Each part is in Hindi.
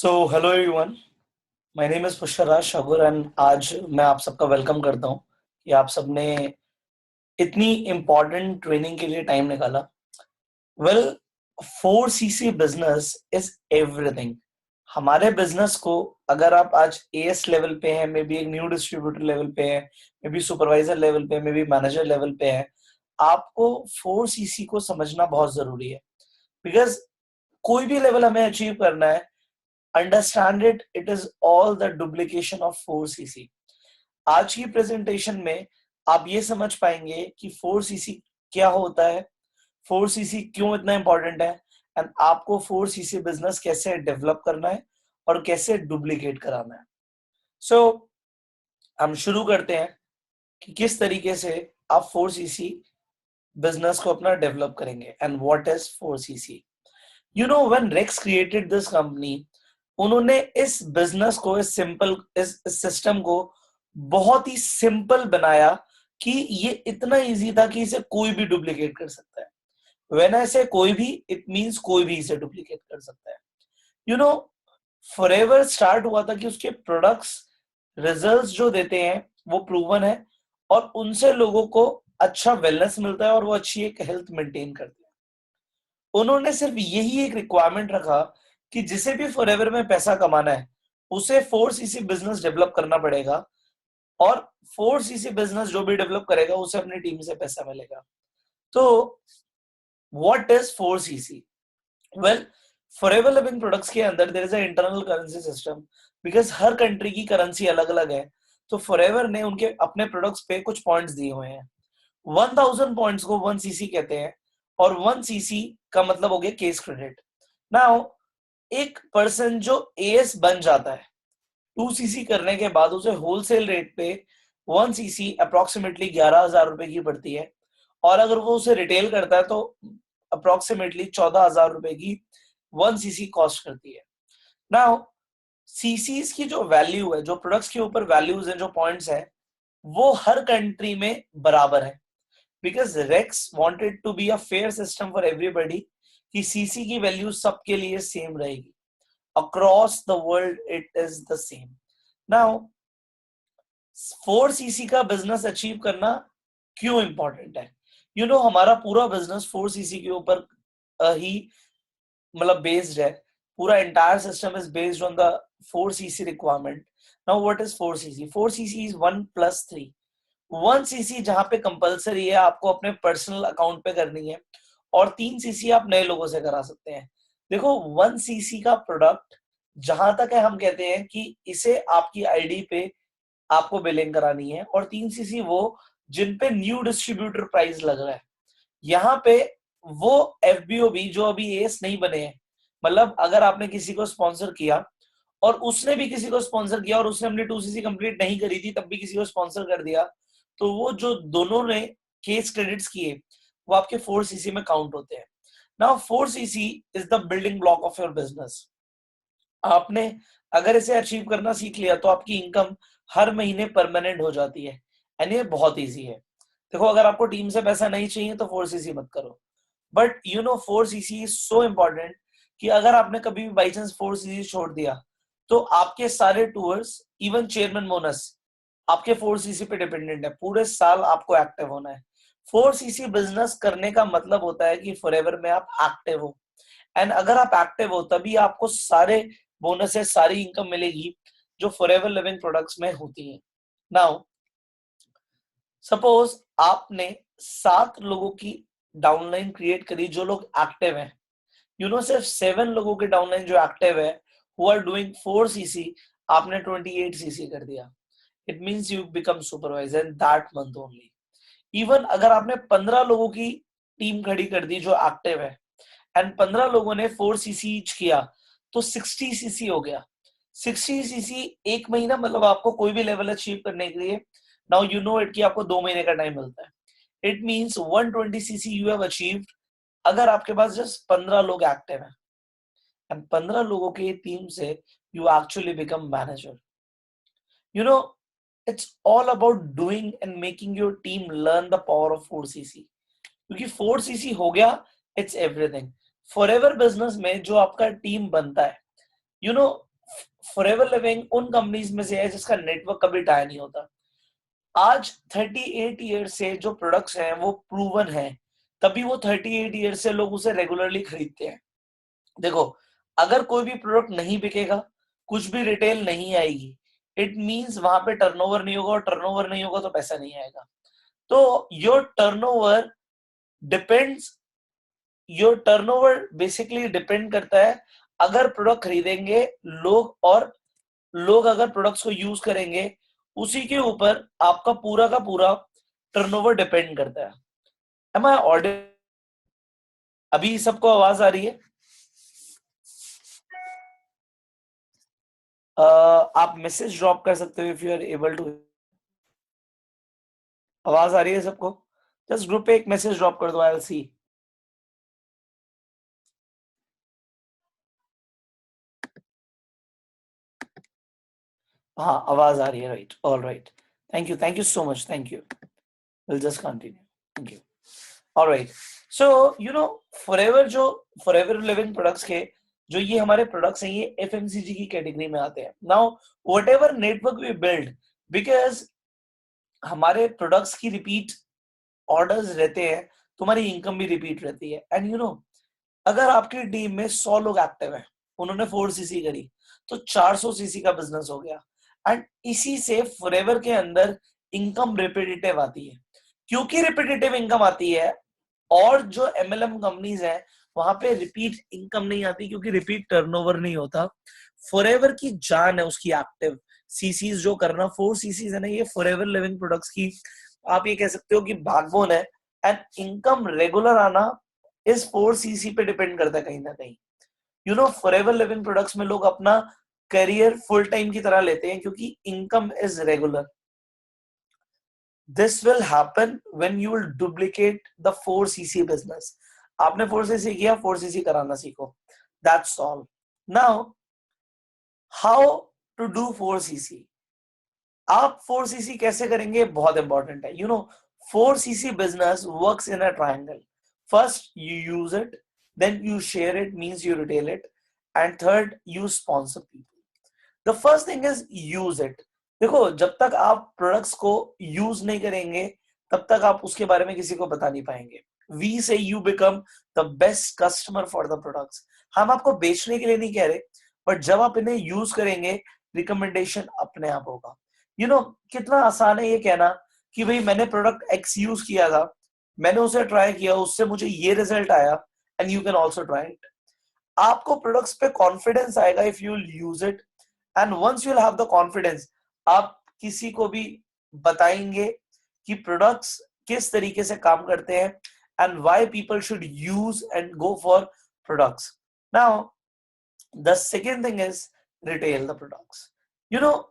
So hello everyone, my name is Pushkaraj Shagur and आज मैं आप सबका वेलकम करता हूं कि आप सबने इतनी इम्पोर्टेंट ट्रेनिंग के लिए टाइम निकाला। Well, 4CC business is everything. हमारे बिजनेस को अगर आप आज एएस लेवल पे हैं, मे बी एक न्यू डिस्ट्रीब्यूटर लेवल पे है, मे बी सुपरवाइजर लेवल पे, मे बी मैनेजर लेवल पे है, आपको 4CC को समझना बहुत जरूरी है। बिकॉज कोई भी लेवल हमें अचीव करना है, understand it is all the duplication of 4CC। आज की प्रेजेंटेशन में आप ये समझ पाएंगे कि 4CC क्या होता है, 4CC क्यों इतना इंपॉर्टेंट है, एंड आपको 4CC बिजनेस कैसे डेवलप करना है और कैसे डुप्लीकेट कराना है। सो हम शुरू करते हैं कि किस तरीके से आप 4CC बिजनेस को अपना डेवलप करेंगे and what is 4CC। You know, when Rex created this company, उन्होंने इस बिजनेस को, इस सिस्टम को बहुत ही सिंपल बनाया कि ये इतना इजी था कि इसे कोई भी डुप्लीकेट कर सकता है। व्हेन आई से कोई भी, इट मींस कोई भी इसे डुप्लीकेट कर सकता है। यू नो, फॉरएवर स्टार्ट हुआ था कि उसके प्रोडक्ट्स, रिजल्ट्स जो देते हैं वो प्रूवन है और उनसे लोगों को अच्छा वेलनेस मिलता है और वो अच्छी एक हेल्थ मेंटेन करते हैं। उन्होंने सिर्फ यही एक रिक्वायरमेंट रखा कि जिसे भी फॉरएवर में पैसा कमाना है उसे 4CC बिजनेस डेवलप करना पड़ेगा, और 4CC बिजनेस जो भी डेवलप करेगा उसे अपनी टीम से पैसा मिलेगा। तो what is 4CC? Well, forever living products के अंदर there is a internal currency system. Because हर कंट्री की करेंसी अलग अलग है, तो फॉरएवर ने उनके अपने प्रोडक्ट्स पे कुछ पॉइंट्स दिए हुए हैं। 1000 पॉइंट्स को 1CC कहते हैं, और 1CC का मतलब हो गया केस क्रेडिट। नाउ, एक पर्सन जो एएस बन जाता है 2CC करने के बाद, उसे होलसेल रेट पे 1CC अप्रोक्सीमेटली 11,000 रुपए की पड़ती है, और अगर वो उसे रिटेल करता है तो अप्रोक्सीमेटली 14,000 रुपए की 1CC कॉस्ट करती है। नाउ, सीसीज की जो वैल्यू है, जो प्रोडक्ट्स के ऊपर वैल्यूज हैं, जो पॉइंट्स हैं, वो हर कंट्री में बराबर है। Because Rex wanted to be a fair system for everybody, कि सीसी की वैल्यू सबके लिए सेम रहेगी। Across the world it is the same. Now, 4CC का बिजनेस अचीव करना क्यों इंपॉर्टेंट है? यू नो, हमारा पूरा बिजनेस 4CC के ऊपर ही मतलब बेस्ड है। पूरा entire system is based on the 4CC requirement. Now what is 4CC? 4CC is 1+3। 1CC जहां पे कंपलसरी है, आपको अपने पर्सनल अकाउंट पे करनी है, और 3CC आप नए लोगों से करा सकते हैं। देखो, 1CC का प्रोडक्ट जहां तक है, हम कहते हैं कि इसे आपकी आईडी पे आपको बिलिंग करानी है, और 3CC वो जिन पे न्यू डिस्ट्रीब्यूटर प्राइस लग रहा है। यहाँ पे वो एफबीओ भी जो अभी एस नहीं बने हैं, मतलब अगर आपने किसी को स्पॉन्सर किया और उसने भी किसी को स्पॉन्सर किया और उसने अपनी 2CC कंप्लीट नहीं करी थी, तब भी किसी को स्पॉन्सर कर दिया, तो वो जो दोनों ने केस क्रेडिट्स किए वो आपके 4CC में काउंट होते हैं। Now 4CC is the building block of your business. आपने अगर इसे अचीव करना सीख लिया तो आपकी इनकम हर महीने परमानेंट हो जाती है, एंड ये बहुत इजी है। देखो, अगर आपको टीम से पैसा नहीं चाहिए तो 4CC मत करो, but you know 4CC is so important कि अगर आपने कभी भी बाई चांस 4CC छोड़ दिया तो आपके सारे टूर्स, इवन चेयरमैन बोनस, आपके 4CC पे डिपेंडेंट है। पूरे साल आपको एक्टिव होना है। 4CC बिजनेस करने का मतलब होता है कि फॉरएवर में आप एक्टिव हो, एंड अगर आप एक्टिव हो तभी आपको सारे बोनसेस, सारी इनकम मिलेगी जो फॉरएवर लिविंग प्रोडक्ट्स में होती है। नाउ, सपोज आपने 7 लोगों की डाउनलाइन क्रिएट करी जो लोग एक्टिव हैं। यू नो, सिर्फ 7 लोगों के डाउनलाइन जो एक्टिव है, हु आर डूइंग 4CC, आपने 28CC कर दिया। It means you become supervisor in that month only. Even अगर आपने 15 लोगों की टीम खड़ी कर दी जो एक्टिव है, एंड 15 लोगों ने 4CC ईच किया, तो 60CC हो गया। 60CC एक महीना, मतलब आपको कोई भी लेवल अचीव करने के लिए, नाउ यू नो इट, कि आपको 2 महीने का टाइम मिलता है। It means 120CC you have achieved अगर आपके पास जस्ट 15 लोग एक्टिव हैं, एंड 15 लोगों की टीम से you actually become manager. You know, it's all about doing and making your team learn the power of 4CC। क्योंकि 4CC हो गया, इट्स एवरीथिंग। फॉरएवर बिजनेस में जो आपका टीम बनता है, यू नो, फॉरएवर लिविंग उन कंपनीज में से है जिसका नेटवर्क कभी टाई नहीं होता। आज 38 ईयर से जो प्रोडक्ट्स हैं वो प्रूवन है, तभी वो 38 ईयर से लोग उसे रेगुलरली खरीदते हैं। देखो, अगर कोई भी प्रोडक्ट नहीं बिकेगा, कुछ भी रिटेल नहीं आएगी, इट मींस वहां पे टर्नओवर नहीं होगा, और टर्नओवर नहीं होगा तो पैसा नहीं आएगा। तो depends your turnover basically depend करता है, अगर प्रोडक्ट खरीदेंगे लोग और लोग अगर प्रोडक्ट्स को यूज करेंगे, उसी के ऊपर आपका पूरा का पूरा टर्नओवर डिपेंड करता है। एम आई ऑडियो? अभी सबको आवाज आ रही है? आप मैसेज ड्रॉप कर सकते हो if you are able to. आवाज आ रही है सबको? जस्ट ग्रुप पे एक मैसेज ड्रॉप कर दो, आई विल सी। हाँ, आवाज आ रही है, right, all right. Thank you so much, thank you. Will just continue, thank you. All right. So you know, forever living products के जो ये हमारे प्रोडक्ट्स हैं, ये एफएमसीजी की कैटेगरी में आते हैं। Now whatever network we build, because हमारे प्रोडक्ट्स की रिपीट ऑर्डर्स रहते हैं, तुम्हारी इनकम भी रिपीट रहती है। एंड यू नो, अगर आपकी टीम में 100 लोग एक्टिव हैं, उन्होंने 4 सीसी करी, तो 400 सीसी का बिजनेस हो गया। एंड इसी से फॉरएवर के अंदर इनकम रिपीटेटिव आती है। क्योंकि रिपीटेटिव इनकम आती है, और जो एमएलएम कंपनीज हैं वहां पे रिपीट इनकम नहीं आती, क्योंकि रिपीट टर्नओवर नहीं होता। फॉरएवर की जान है उसकी एक्टिव सीसीज जो करना, 4 सीसीज है ना, ये फॉरएवर लिविंग प्रोडक्ट्स की आप ये कह सकते हो कि बैकबोन है। एंड इनकम रेगुलर आना इस 4 सीसी पे डिपेंड करता है कहीं ना कहीं। You know, forever living products में लोग अपना करियर फुल टाइम की तरह लेते हैं, क्योंकि income is regular. This will happen when you will duplicate the 4 CC business. आपने 4 सीसी किया, 4 सीसी कराना सीखो, that's all. Now, how to do 4 CC? आप 4 सीसी कैसे करेंगे, बहुत इंपॉर्टेंट है। You know, 4 CC business works in a triangle. First you use it, then you share it, means you retail it, and third you sponsor people. The first thing is use it. देखो, जब तक आप प्रोडक्ट्स को यूज नहीं करेंगे, तब तक आप उसके बारे में किसी को बता नहीं पाएंगे। वी से you become the best customer for the products. हम आपको बेचने के लिए नहीं कह रहे, बट जब आप इन्हें यूज करेंगे, रिकमेंडेशन अपने आप होगा। यू नो, कितना आसान है ये कहना कि भाई मैंने प्रोडक्ट एक्स यूज किया था, मैंने उसे ट्राई किया, उससे मुझे ये रिजल्ट आया, and you can also try it. आपको प्रोडक्ट्स पे कॉन्फिडेंस आएगा if you use it, and once you have the confidence, आप किसी को भी बताएंगे कि प्रोडक्ट्स किस तरीके से काम करते हैं, and why people should use and go for products. Now the second thing is retail the products. You know,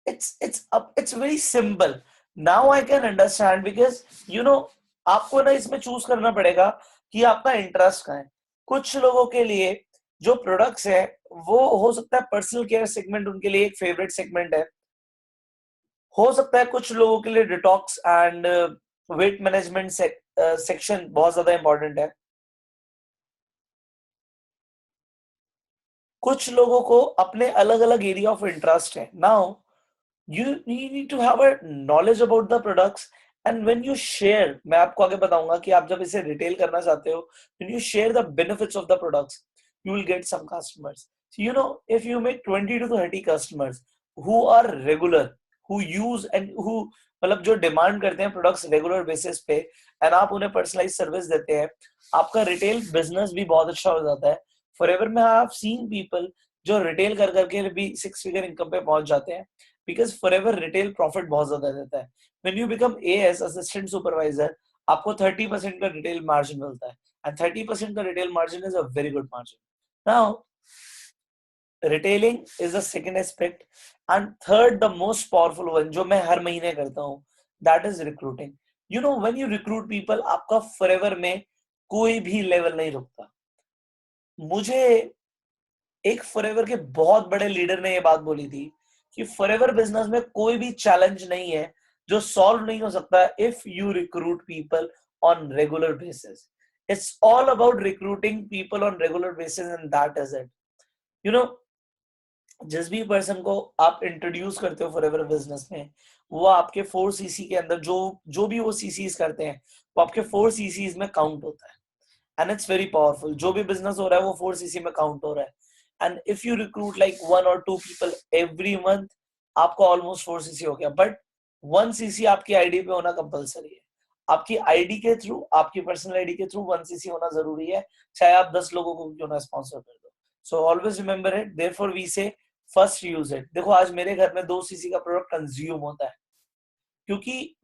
it's very simple. Now I can understand, because you know, आपको ना इसमें चूज करना पड़ेगा कि आपका इंटरेस्ट कहाँ है। कुछ लोगों के लिए जो प्रोडक्ट्स है, वो हो सकता है पर्सनल केयर सेगमेंट उनके लिए एक फेवरेट सेगमेंट है। हो सकता है कुछ लोगों के लिए detox and weight management section बहुत ज्यादा इंपॉर्टेंट है। कुछ लोगों को अपने अलग अलग एरिया ऑफ इंटरेस्ट है। Now you need to have a knowledge about the products, and when you share, मैं आपको आगे बताऊंगा कि आप जब इसे रिटेल करना चाहते हो, when you share the benefits of the products, you will get some customers. So you know, if you make 20 to 30 customers who are regular, who use and who मतलब जो डिमांड करते हैं प्रोडक्ट्स रेगुलर बेसिस पे, एंड आप उन्हें पर्सनलाइज सर्विस देते हैं, आपका रिटेल बिजनेस भी बहुत अच्छा हो जाता है। फॉरएवर में आई हैव सीन पीपल जो रिटेल कर करके भी 6 फिगर इनकम पे पहुंच जाते हैं, बिकॉज फॉरएवर रिटेल प्रॉफिट बहुत ज्यादा देता है। When you become as assistant supervisor, आपको 30% का रिटेल मार्जिन मिलता है, एंड 30% का retail margin is a very good margin. Now, retailing is the second aspect, and third the most powerful one जो मैं हर महीने करता हूँ, that is recruiting. You know, when you recruit people, आपका फॉरएवर में कोई भी लेवल नहीं रुकता। मुझे एक फॉरएवर के बहुत बड़े लीडर ने ये बात बोली थी कि फॉरएवर बिजनेस में कोई भी चैलेंज नहीं है जो सॉल्व नहीं हो सकता if you recruit people on regular basis. It's all about recruiting people on regular basis, and that is it. You know, जिस भी पर्सन को आप इंट्रोड्यूस करते हो फॉर एवर बिजनेस में, वो आपके 4 सीसी के अंदर जो जो भी वो सीसीज करते हैं वो आपके 4 सीसीज में काउंट होता है, एंड इट्स वेरी पावरफुल। जो भी बिजनेस हो रहा है वो 4 सीसी में काउंट हो रहा है, and if you recruit like 1 or 2 people every month, आपको ऑलमोस्ट 4 सीसी हो गया। बट 1 सीसी आपकी आईडी पे होना कंपलसरी है। आपकी आईडी के थ्रू, आपकी पर्सनल आईडी के थ्रू 1 सीसी होना जरूरी है, चाहे आप 10 लोगों को क्यों ना स्पॉन्सर कर दो। So always remember it, therefore we say first use it. देखो आज मेरे घर में 2 सीसी का प्रोडक्ट कंज्यूम होता है, क्योंकि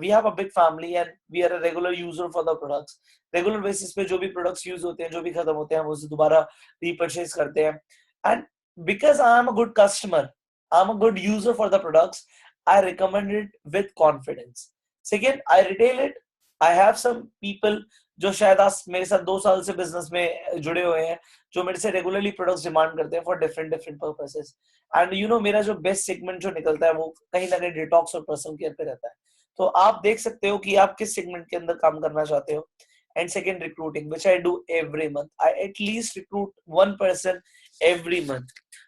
we have a big family and we are a regular user for the products। Regular basis पे जो भी प्रोडक्ट्स यूज होते हैं, जो भी खत्म होते हैं, हम उसे दोबारा रीपरचेज करते हैं। And because I am a good customer, I am a good user for the products, I recommend it with confidence. Second, I retail it. I have some people जो शायद आज मेरे साथ 2 साल से बिजनेस में जुड़े हुए हैं, जो मेरे से रेगुलरली प्रोडक्ट्स डिमांड करते हैं for different different purposes. And you no मेरा जो बेस्ट सेगमेंट जो निकलता है वो कहीं ना कहीं डिटॉक्स और पर्सनल केयर पे रहता है। तो आप देख सकते हो कि आप किस सेगमेंट के अंदर काम करना चाहते हो। And second, recruiting, which I do every month. I at least recruit 1 person every month,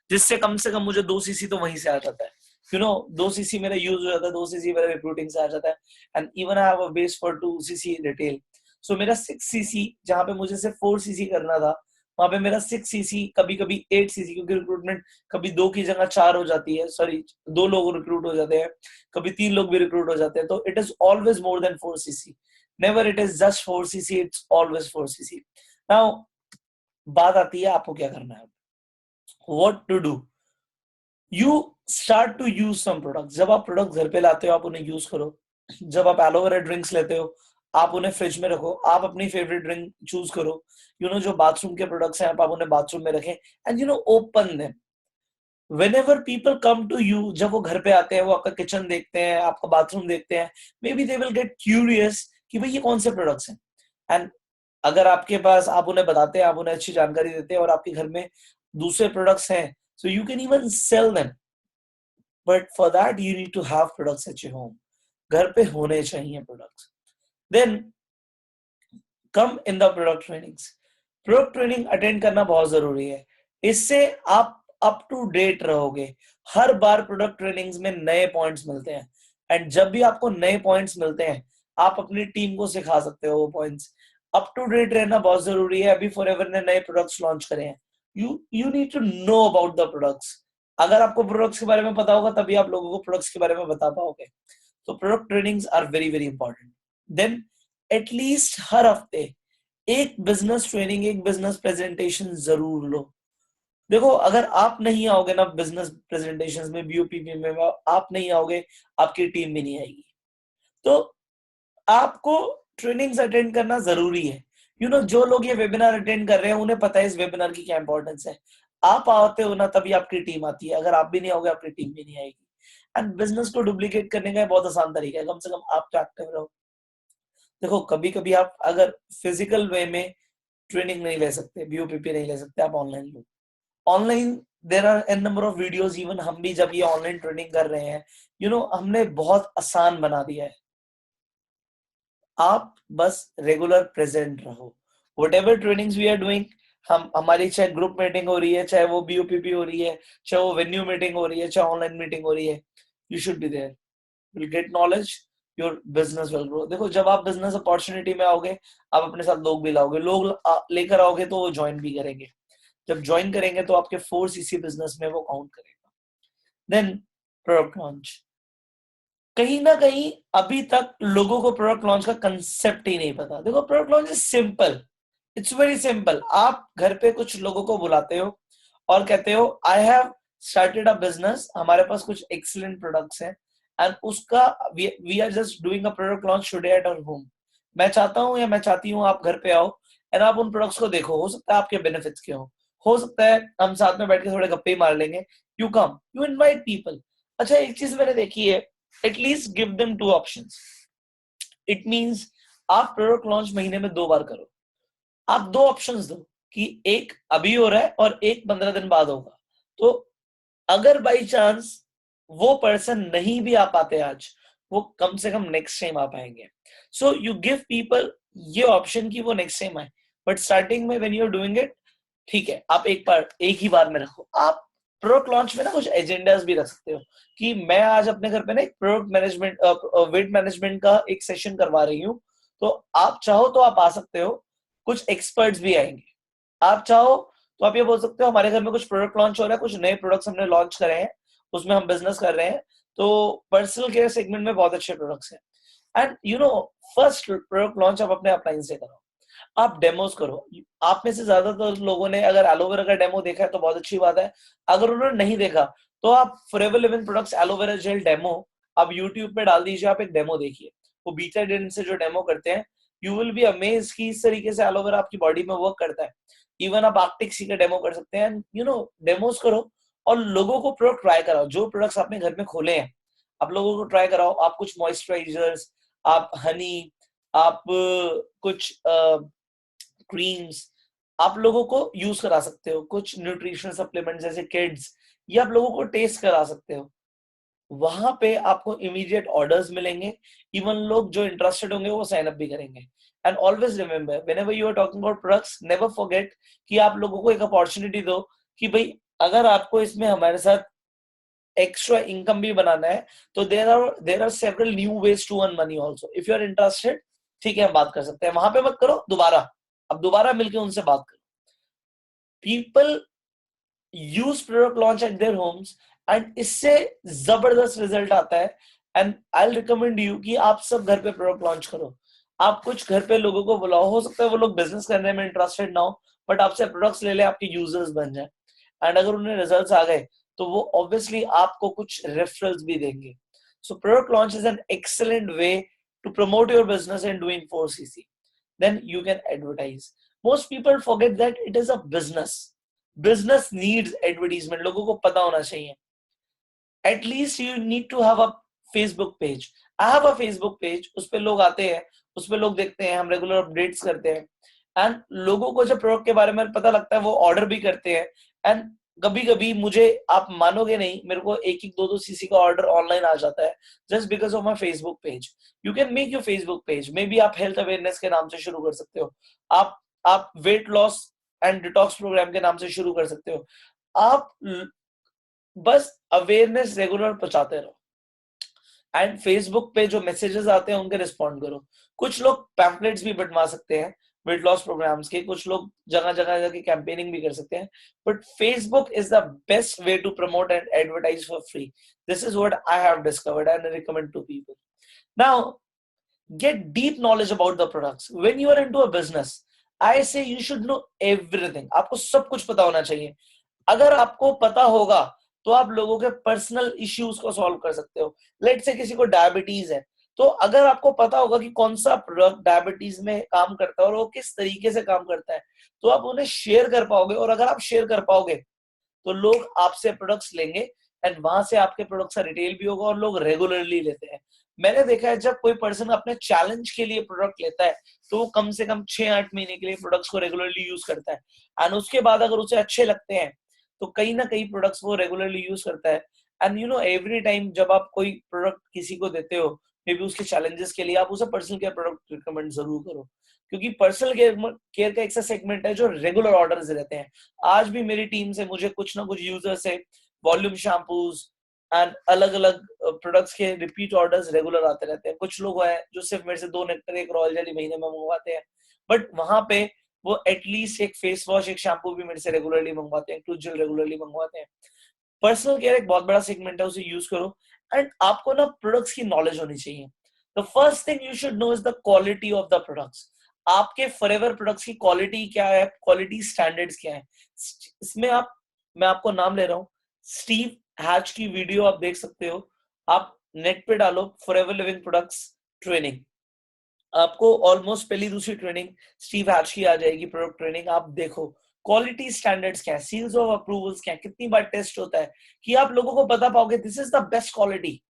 जिससे कम से कम मुझे 2 सीसी तो वहीं से आ जाता है। यू नो 2 सीसी मेरा यूज हो जाता है, 2 सीसी मेरा रिक्रूटिंग से आ जाता है। And even I have a base for 2 CC retail. So मेरा 6 सीसी, जहां पे मुझे सिर्फ 4 सीसी करना था, वहां पे मेरा 6 सीसी, कभी कभी 8 सीसी, क्योंकि रिक्रूटमेंट कभी 2 की जगह 4 हो जाती है, सॉरी 2 लोग रिक्रूट हो जाते हैं, कभी 3 लोग भी रिक्रूट हो जाते हैं। तो it is always more than 4 CC. Never it is just 4 CC, it's always 4 CC. Now बात आती है आपको क्या करना है, what to do. You start to use some product. जब आप प्रोडक्ट घर पे लाते हो, आप उन्हें यूज करो। जब आप एलोवेरा ड्रिंक्स लेते हो, आप उन्हें फ्रिज में रखो। आप अपनी फेवरेट ड्रिंक चूज करो। यू नो जो बाथरूम के प्रोडक्ट्स हैं, आप उन्हें बाथरूम में रखें, and you know open them. whenever people come to you, जब वो घर पे आते हैं, वो आपका किचन देखते हैं, आपका बाथरूम देखते हैं, may be they will get curious कि भाई ये कौन से प्रोडक्ट्स हैं। एंड अगर आपके पास, आप उन्हें बताते हैं, आप उन्हें अच्छी जानकारी देते हैं और आपके घर में दूसरे प्रोडक्ट्स हैं, so you can even sell them. But for that you need to have products at your home. घर पे होने चाहिए products. Then come in the product trainings. Product training attend करना बहुत जरूरी है, इससे आप अप टू डेट रहोगे। हर बार प्रोडक्ट ट्रेनिंग्स में नए पॉइंट्स मिलते हैं, एंड जब भी आपको नए पॉइंट्स मिलते हैं, आप अपनी टीम को सिखा सकते हो वो पॉइंट्स। अप टू डेट रहना बहुत जरूरी है। अभी फॉरएवर ने नए प्रोडक्ट्स लॉन्च करे हैं, you need to know about the products. अगर आपको प्रोडक्ट्स के बारे में पता होगा, तभी आप लोगों को प्रोडक्ट्स के बारे में बता पाओगे। तो product trainings are very very important. Then at least हर हफ्ते एक बिजनेस ट्रेनिंग, एक बिजनेस प्रेजेंटेशन जरूर लो। देखो अगर आप नहीं आओगे ना बिजनेस प्रेजेंटेशंस में, बीओपीपी में आप नहीं आओगे, आपकी टीम भी नहीं आएगी। तो आपको ट्रेनिंग्स अटेंड करना जरूरी है। यू नो जो लोग ये वेबिनार अटेंड कर रहे हैं, उन्हें पता है इस वेबिनार की क्या इंपॉर्टेंस है। आप आते हो ना, तभी आपकी टीम आती है। अगर आप भी नहीं आओगे, आपकी टीम भी नहीं आएगी। एंड बिजनेस को डुप्लीकेट करने का बहुत आसान तरीका है, कम से कम आप तो एक्टिव रहो। देखो कभी कभी आप अगर फिजिकल वे में ट्रेनिंग नहीं ले सकते, बीओपीपी नहीं ले सकते, आप ऑनलाइन लो। Online there are an number of videos. Even हम भी जब ये ऑनलाइन ट्रेनिंग कर रहे हैं, यू नो हमने बहुत आसान बना दिया है। आप बस रेगुलर प्रेजेंट रहो। Whatever trainings we are doing, हम हमारी चाहे ग्रुप मीटिंग हो रही है, चाहे वो बीओपीपी हो रही है, चाहे वो वेन्यू मीटिंग हो रही है, चाहे ऑनलाइन मीटिंग हो रही है, you should be there. Will get knowledge, your business will grow. देखो जब आप बिजनेस अपॉर्चुनिटी में आओगे, आप अपने साथ लोग भी लाओगे, लोग लेकर आओगे तो वो ज्वाइन भी करेंगे। जब ज्वाइन करेंगे तो आपके 4 सीसी बिजनेस में वो काउंट करेगा। Then product launch. कहीं ना कहीं अभी तक लोगों को प्रोडक्ट लॉन्च का कंसेप्ट ही नहीं पता। देखो product launch is simple, it's very simple. आप घर पे कुछ लोगों को बुलाते हो और कहते हो I have started a business, हमारे पास कुछ एक्सीलेंट प्रोडक्ट्स हैं, एंड उसका we are just doing a product launch today at our home. मैं चाहता हूं या मैं चाहती हूँ आप घर पे आओ, एंड आप उन प्रोडक्ट्स को देखो। हो सकता है आपके बेनिफिट्स के हो सकता है हम साथ में बैठ के थोड़े गप्पे मार लेंगे। You come, you invite people. अच्छा एक चीज मैंने देखी है, at least give them 2 options. It means आप प्रोडक्ट लॉन्च महीने में 2 बार करो। आप 2 ऑप्शंस दो कि एक अभी हो रहा है और एक 15 दिन बाद होगा। तो अगर बाई चांस वो पर्सन नहीं भी आ पाते आज, वो कम से कम नेक्स्ट टाइम आ पाएंगे। सो यू गिव पीपल ये ऑप्शन कि वो नेक्स्ट टाइम आए। बट स्टार्टिंग में when you are doing it, ठीक है आप एक ही बार में रखो। आप प्रोडक्ट लॉन्च में ना कुछ एजेंडास भी रख सकते हो कि मैं आज अपने घर पे ना एक प्रोडक्ट मैनेजमेंट वेट मैनेजमेंट का एक सेशन करवा रही हूँ, तो आप चाहो तो आप आ सकते हो, कुछ एक्सपर्ट्स भी आएंगे। आप चाहो तो आप ये बोल सकते हो हमारे घर में कुछ प्रोडक्ट लॉन्च हो रहा है, कुछ नए प्रोडक्ट्स हमने लॉन्च करे हैं, उसमें हम बिजनेस कर रहे हैं, तो पर्सनल केयर सेगमेंट में बहुत अच्छे प्रोडक्ट्स हैं। And you no, first product launch आप अपने अपलाइन से करो, आप डेमोस करो। आप में से ज्यादातर लोगों ने अगर एलोवेरा का डेमो देखा है तो बहुत अच्छी बात है, अगर उन्होंने नहीं देखा तो आप forever living products aloe vera gel demo आप यूट्यूब पे डाल दीजिए, आप एक डेमो देखिए, वो बीटा डेन से जो डेमो करते हैं, यू विल बी अमेज कि इस तरीके से एलोवेरा आपकी बॉडी में वर्क करता है। इवन आप आर्कटिक सी का डेमो कर सकते हैं, यू नो, डेमोस करो और लोगों को प्रोडक्ट ट्राई कराओ। जो प्रोडक्ट्स आपने घर में खोले हैं आप लोगों को ट्राई कराओ। आप कुछ मॉइस्चराइजर्स, आप हनी, आप कुछ क्रीम्स आप लोगों को यूज करा सकते हो, कुछ न्यूट्रिशनल सप्लीमेंट जैसे किड्स, ये आप लोगों को टेस्ट करा सकते हो। वहां पे आपको इमीडिएट ऑर्डर्स मिलेंगे, इवन लोग जो इंटरेस्टेड होंगे वो साइन अप भी करेंगे। And always remember whenever you are talking about products, never forget कि आप लोगों को एक अपॉर्चुनिटी दो कि भाई अगर आपको इसमें हमारे साथ एक्स्ट्रा इनकम भी बनाना है तो there are several new ways to earn money also. If you are interested, ठीक है, हम बात कर सकते हैं। वहां पे मत करो दोबारा, अब दोबारा मिलके उनसे बात करो। People use product launch eight their homes and इससे जबरदस्त रिजल्ट आता है। एंड आई रिकमेंड यू कि आप सब घर पे प्रोडक्ट लॉन्च करो। आप कुछ घर पे लोगों को बुलाओ, हो सकता है वो लोग बिजनेस करने में इंटरेस्टेड ना हो, बट आपसे प्रोडक्ट्स ले ले, आपके यूजर्स बन जाए। एंड अगर उन्हें रिजल्ट्स आ गए तो वो ऑब्वियसली आपको कुछ रेफरल्स भी देंगे। So product launch is an excellent way to promote your business and doing 4cc। then you can advertise. Most people forget that it is a business. Business needs advertisement. लोगों को पता होना चाहिए। At least you need to have a Facebook page. I have a Facebook page. उस पे लोग आते हैं, उस पे लोग देखते हैं, हम रेगुलर अपडेट्स करते हैं। एंड लोगों को जब प्रोडक्ट के बारे में पता लगता है वो ऑर्डर भी करते हैं। एंड कभी कभी मुझे, आप मानोगे नहीं, मेरे को एक एक दो दो सीसी का ऑर्डर ऑनलाइन आ जाता है just because of my Facebook page. You can make your Facebook page, maybe आप हेल्थ अवेयरनेस के नाम से शुरू कर सकते हो, आप weight loss and detox program के नाम से शुरू कर सकते हो। आप बस अवेयरनेस रेगुलर पहुंचाते रहो एंड फेसबुक पे जो मैसेजेस आते हैं उनके रिस्पॉन्ड करो। कुछ लोग पैम्पलेट्स भी बंटवा सकते हैं वेट लॉस प्रोग्राम्स के, कुछ लोग जगह जगह जाके कैंपेनिंग भी कर सकते हैं, but Facebook is the best way to promote and advertise for free. This is what I have discovered and I recommend to people. Now get deep knowledge about the products. When you are into a business, I say you should know everything. आपको सब कुछ पता होना चाहिए। अगर आपको पता होगा तो आप लोगों के पर्सनल इश्यूज को सॉल्व कर सकते हो। लेट से किसी को डायबिटीज है, तो अगर आपको पता होगा कि कौन सा प्रोडक्ट डायबिटीज में काम करता है और वो किस तरीके से काम करता है, तो आप उन्हें शेयर कर पाओगे। और अगर आप शेयर कर पाओगे तो लोग आपसे प्रोडक्ट्स लेंगे एंड वहां से आपके प्रोडक्ट्स का रिटेल भी होगा और लोग रेगुलरली लेते हैं। मैंने देखा है जब कोई पर्सन अपने चैलेंज के लिए प्रोडक्ट लेता है तो वो कम से कम 6-8 महीने के लिए प्रोडक्ट्स को रेगुलरली यूज करता है। एंड उसके बाद अगर उसे अच्छे लगते हैं तो कहीं ना कहीं प्रोडक्ट्स वो रेगुलरली यूज करता है। And you no, every time जब आप कोई प्रोडक्ट किसी को देते हो, मे बी उसके चैलेंजेस के लिए, आप उसे पर्सनल केयर प्रोडक्ट रिकमेंड जरूर करो, क्योंकि पर्सनल केयर का एक सेगमेंट है जो रेगुलर ऑर्डर्स रहते हैं। आज भी मेरी टीम से मुझे कुछ ना कुछ यूजर से वॉल्यूम शैम्पूज एंड अलग अलग प्रोडक्ट्स के रिपीट ऑर्डर्स रेगुलर आते रहते हैं। कुछ लोग हैं जो सिर्फ मेरे से 2 नेक्टर एक रॉयल जेली महीने में मंगवाते हैं, बट वहां पे वो एटलीस्ट एक फेस वॉश, एक शैम्पू भी मेरे से रेगुलरली मंगवाते हैं, टूथ जेल रेगुलरली मंगवाते हैं। पर्सनल केयर एक बहुत बड़ा सेगमेंट है, उसे यूज करो। एंड आपको ना प्रोडक्ट्स की नॉलेज होनी चाहिए। The first thing you should know is the quality of the products. आपके फॉरएवर प्रोडक्ट्स की क्वालिटी क्या है, क्वालिटी स्टैंडर्ड्स क्या है। इसमें आप, मैं आपको नाम ले रहा हूँ, स्टीव हैच की वीडियो आप देख सकते हो। आप नेट पे डालो फॉरएवर लिविंग प्रोडक्ट्स ट्रेनिंग, आपको ऑलमोस्ट पहली दूसरी ट्रेनिंग स्टीव हैच की आ जाएगी, प्रोडक्ट ट्रेनिंग। आप देखो क्वालिटी स्टैंडर्ड्स क्या है, सील्स ऑफ अप्रूवल्स क्या है, कितनी बार टेस्ट होता है, कि आप लोगों को पता पाओगे this is the best quality.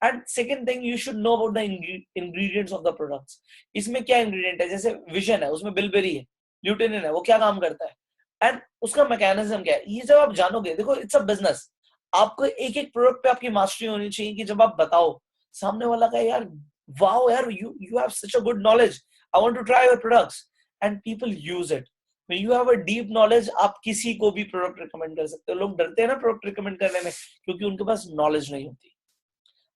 And second thing, you should know about the ingredients of the products. इसमें क्या इंग्रेडिएंट है, जैसे विजन है उसमें बिलबेरी है, ल्यूटेनिन है, वो क्या काम करता है एंड उसका मैकेनिज्म क्या है, ये जब आप जानोगे, देखो इट्स अ बिजनेस। आपको एक एक प्रोडक्ट पे आपकी मास्टरी होनी चाहिए कि जब आप बताओ सामने वाला का, यार वाओ यार, you have such a good knowledge, I want to try your products, and people use it. when you have a deep knowledge, आप किसी को भी प्रोडक्ट रिकमेंड कर सकते हो. लोग डरते हैं ना प्रोडक्ट रिकमेंड करने में क्योंकि उनके पास नॉलेज नहीं होती.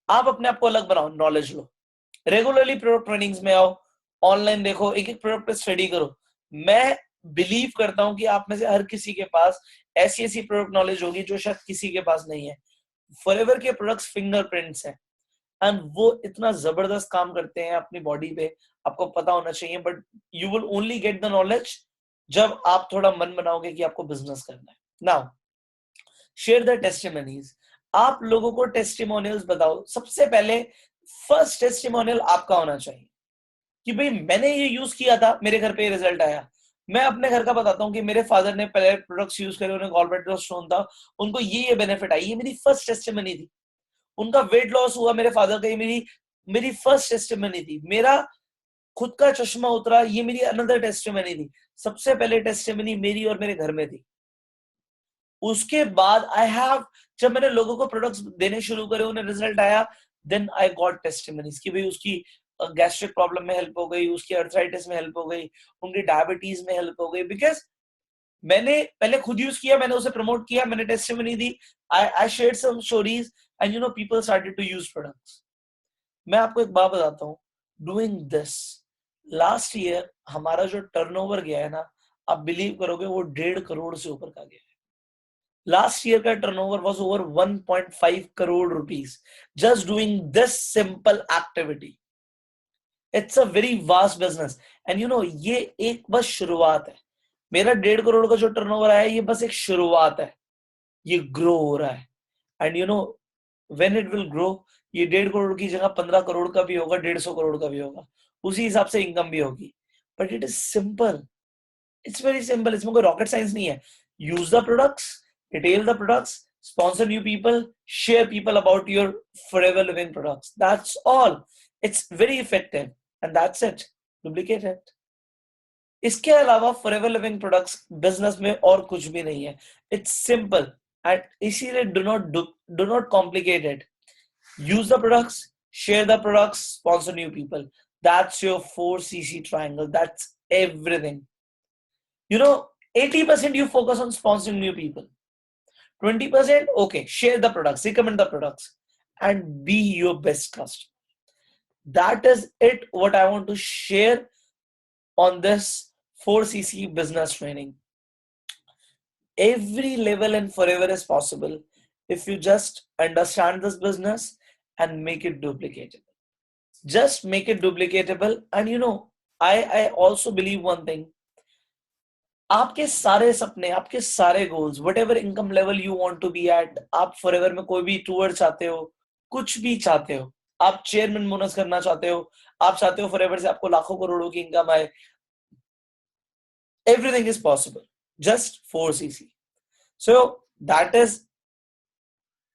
आप अपने आप को अलग बनाओ, नॉलेज लो, रेगुलरली प्रोडक्ट ट्रेनिंग्स में आओ, ऑनलाइन देखो, एक एक प्रोडक्ट पे स्टडी करो. मैं बिलीव करता हूं कि आप में से हर किसी के पास ऐसी ऐसी प्रोडक्ट नॉलेज होगी जो शायद किसी के पास नहीं है. फॉरएवर के प्रोडक्ट्स फिंगरप्रिंट्स हैं एंड वो इतना जबरदस्त काम करते हैं अपनी बॉडी पे, आपको पता होना चाहिए. But you will only get the knowledge जब आप थोड़ा मन बनाओगे कि आपको बिजनेस करना है. Now share the testimonies. आप लोगों को टेस्टिमोनियल्स बताओ. सबसे पहले फर्स्ट टेस्टिमोनियल आपका होना चाहिए कि भाई मैंने ये यूज किया था, मेरे घर पे रिजल्ट आया. मैं अपने घर का बताता हूँ कि मेरे फादर ने पहले प्रोडक्ट्स यूज करे, उन्हें गॉलब्लैडर स्टोन था, उनको ये बेनिफिट आई. ये मेरी फर्स्ट टेस्टिमनी थी. उनका वेट लॉस हुआ मेरे फादर का, ये मेरी फर्स्ट टेस्टिमनी थी. मेरा खुद का चश्मा उतरा, ये मेरी अनदर टेस्टिमनी थी. सबसे पहले टेस्टिमनी मेरी और मेरे घर में थी. उसके बाद आई हैव, जब मैंने लोगों को प्रोडक्ट्स देने शुरू करे, उन्हें रिजल्ट आया, देन आई गॉट टेस्टिमनीज कि भाई उसकी गैस्ट्रिक प्रॉब्लम में हेल्प हो गई, उसकी अर्थराइटिस में हेल्प हो गई, उनकी डायबिटीज में हेल्प हो गई. बिकॉज मैंने पहले खुद यूज किया, मैंने उसे प्रमोट किया, मैंने टेस्टिमनी दी, I shared some stories and you know people started to use products. मैं आपको एक बात बताता हूँ, डूइंग दिस लास्ट ईयर हमारा जो टर्नओवर गया है ना, आप बिलीव करोगे वो 1.5 करोड़ से ऊपर का गया है. Last year का turnover was over 1.5 crore rupees just doing this simple activity. It's a very vast business and you know ये एक बस शुरुआत है. मेरा 1.5 करोड़ का जो टर्नओवर आया है, ये बस एक शुरुआत है. ये ग्रो हो रहा है and you know when it will grow, ये 1.5 करोड़ की जगह 15 करोड़ का भी होगा, 150 करोड़ का भी होगा. उसी हिसाब से इनकम भी होगी. But it is simple, it's very simple. इसमें कोई रॉकेट साइंस नहीं है. Use the products, retail the products, sponsor new people, share people about your forever living products. That's all. It's very effective and that's it. Duplicate it. इसके अलावा forever living products business में और कुछ भी नहीं है. It's simple and इसीलिए do not complicate it. Use the products, share the products, sponsor new people. That's your 4cc triangle. That's everything. You know, 80% you focus on sponsoring new people. 20%, okay, share the products, recommend the products, and be your best customer. That is it, what I want to share on this 4cc business training. Every level and forever is possible if you just understand this business and make it duplicatable. Just make it duplicatable. And you know, I also believe one thing. आपके सारे सपने, आपके सारे goals, whatever income level you want to be at, आप फॉरएवर में कोई भी टूर चाहते हो, कुछ भी चाहते हो, आप चेयरमैन बोनस करना चाहते हो, आप चाहते हो फॉरएवर से आपको लाखों करोड़ों की इनकम आए, everything is possible. Just 4cc. So that is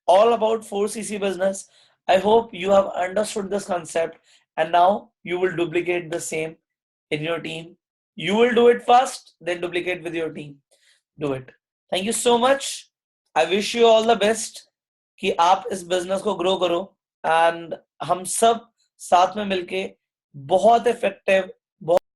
all about 4cc business. I hope you have understood this concept and now you will duplicate the same in your team. You will do it fast, then duplicate with your team. Do it. Thank you so much. I wish you all the best कि आप इस बिजनेस को ग्रो करो एंड हम सब साथ में मिलके बहुत इफेक्टिव